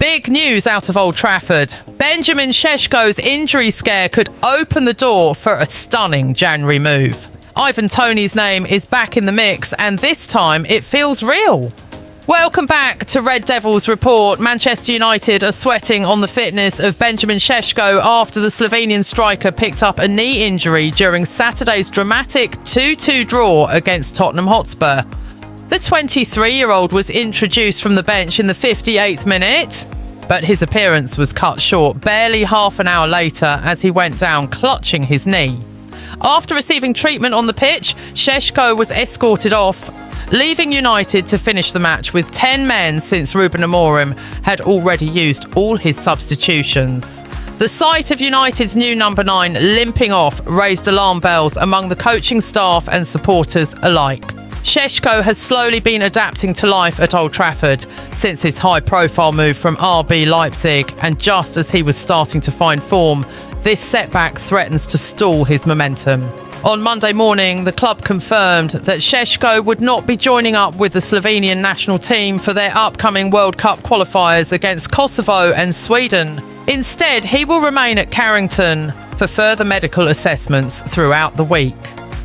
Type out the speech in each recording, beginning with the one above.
Big news out of Old Trafford. Benjamin Šeško's injury scare could open the door for a stunning January move. Ivan Toney's name is back in the mix, and this time it feels real. Welcome back to Red Devils Report. Manchester United are sweating on the fitness of Benjamin Šeško after the Slovenian striker picked up a knee injury during Saturday's dramatic 2-2 draw against Tottenham Hotspur. The 23-year-old was introduced from the bench in the 58th minute, but his appearance was cut short barely half an hour later as he went down clutching his knee. After receiving treatment on the pitch, Šeško was escorted off, leaving United to finish the match with 10 men since Ruben Amorim had already used all his substitutions. The sight of United's new number 9 limping off raised alarm bells among the coaching staff and supporters alike. Šeško has slowly been adapting to life at Old Trafford since his high-profile move from RB Leipzig, and just as he was starting to find form, this setback threatens to stall his momentum. On Monday morning, the club confirmed that Šeško would not be joining up with the Slovenian national team for their upcoming World Cup qualifiers against Kosovo and Sweden. Instead, he will remain at Carrington for further medical assessments throughout the week.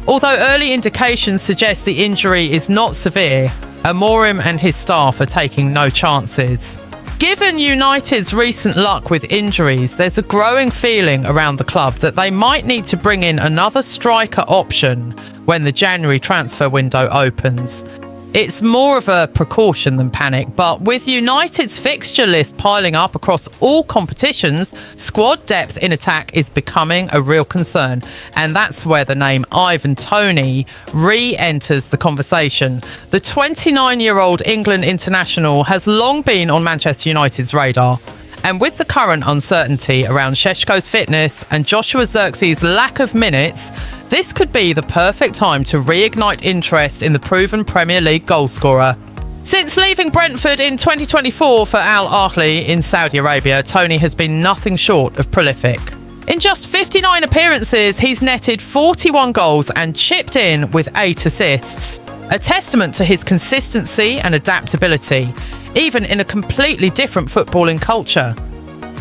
Although early indications suggest the injury is not severe, Amorim and his staff are taking no chances. Given United's recent luck with injuries, there's a growing feeling around the club that they might need to bring in another striker option when the January transfer window opens. It's more of a precaution than panic, but with United's fixture list piling up across all competitions, squad depth in attack is becoming a real concern. And that's where the name Ivan Toney re-enters the conversation. The 29-year-old England international has long been on Manchester United's radar. And with the current uncertainty around Šeško's fitness and Joshua Zirkzee's lack of minutes, this could be the perfect time to reignite interest in the proven Premier League goalscorer. Since leaving Brentford in 2024 for Al-Ahli in Saudi Arabia, Toney has been nothing short of prolific. In just 59 appearances, he's netted 41 goals and chipped in with 8 assists. A testament to his consistency and adaptability, even in a completely different footballing culture.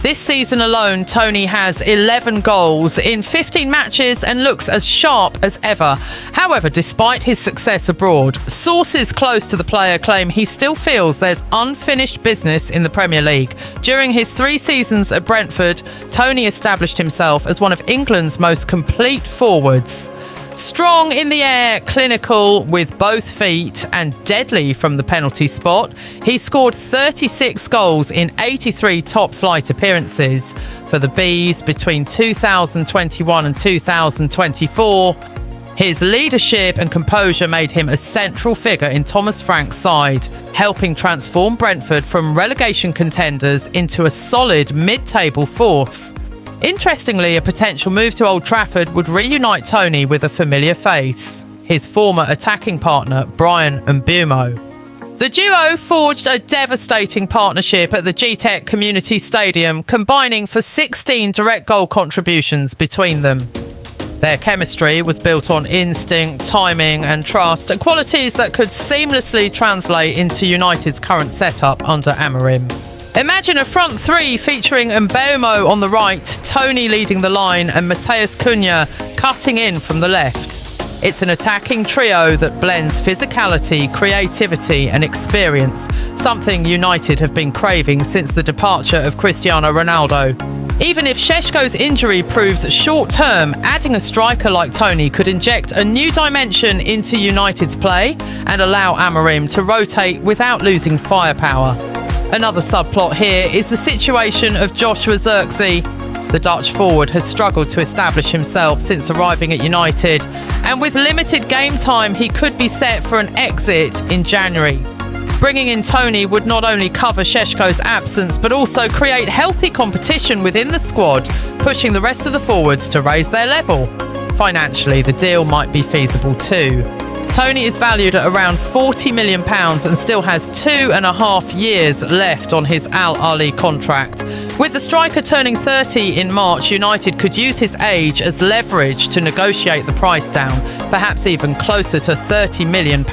This season alone, Toney has 11 goals in 15 matches and looks as sharp as ever. However, despite his success abroad, sources close to the player claim he still feels there's unfinished business in the Premier League. During his 3 seasons at Brentford, Toney established himself as one of England's most complete forwards. Strong in the air, clinical with both feet, and deadly from the penalty spot, he scored 36 goals in 83 top-flight appearances for the Bees between 2021 and 2024. His leadership and composure made him a central figure in Thomas Frank's side, helping transform Brentford from relegation contenders into a solid mid-table force. Interestingly, a potential move to Old Trafford would reunite Toney with a familiar face, his former attacking partner, Bryan Mbeumo. The duo forged a devastating partnership at the GTEC Community Stadium, combining for 16 direct goal contributions between them. Their chemistry was built on instinct, timing and trust, qualities that could seamlessly translate into United's current setup under Amorim. Imagine a front 3 featuring Mbeumo on the right, Toney leading the line and Matheus Cunha cutting in from the left. It's an attacking trio that blends physicality, creativity and experience, something United have been craving since the departure of Cristiano Ronaldo. Even if Šeško's injury proves short-term, adding a striker like Toney could inject a new dimension into United's play and allow Amorim to rotate without losing firepower. Another subplot here is the situation of Joshua Zirkzee. The Dutch forward has struggled to establish himself since arriving at United, and with limited game time, he could be set for an exit in January. Bringing in Toney would not only cover Šeško's absence, but also create healthy competition within the squad, pushing the rest of the forwards to raise their level. Financially, the deal might be feasible too. Toney is valued at around £40 million and still has 2.5 years left on his Al-Ahli contract. With the striker turning 30 in March, United could use his age as leverage to negotiate the price down, perhaps even closer to £30 million.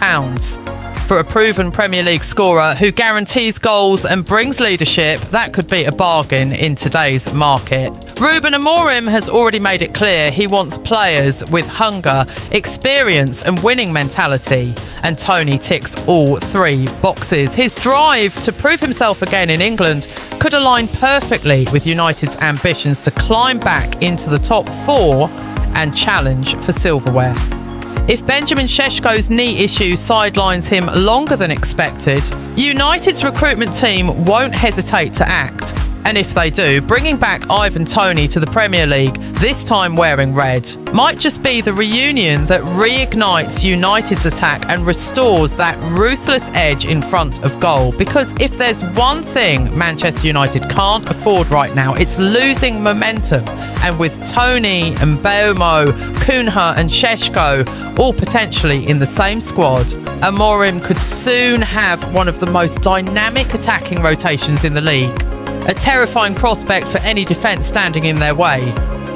For a proven Premier League scorer who guarantees goals and brings leadership, that could be a bargain in today's market. Ruben Amorim has already made it clear he wants players with hunger, experience and winning mentality. And Toney ticks all three boxes. His drive to prove himself again in England could align perfectly with United's ambitions to climb back into the top four and challenge for silverware. If Benjamin Šeško's knee issue sidelines him longer than expected, United's recruitment team won't hesitate to act. And if they do, bringing back Ivan Toney to the Premier League, this time wearing red, might just be the reunion that reignites United's attack and restores that ruthless edge in front of goal. Because if there's one thing Manchester United can't afford right now, it's losing momentum. And with Toney and Mbeumo, Cunha and Šeško all potentially in the same squad, Amorim could soon have one of the most dynamic attacking rotations in the league. A terrifying prospect for any defence standing in their way.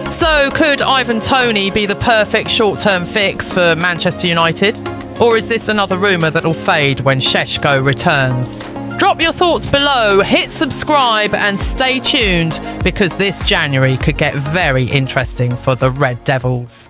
So could Ivan Toney be the perfect short-term fix for Manchester United? Or is this another rumour that'll fade when Šeško returns? Drop your thoughts below, hit subscribe and stay tuned because this January could get very interesting for the Red Devils.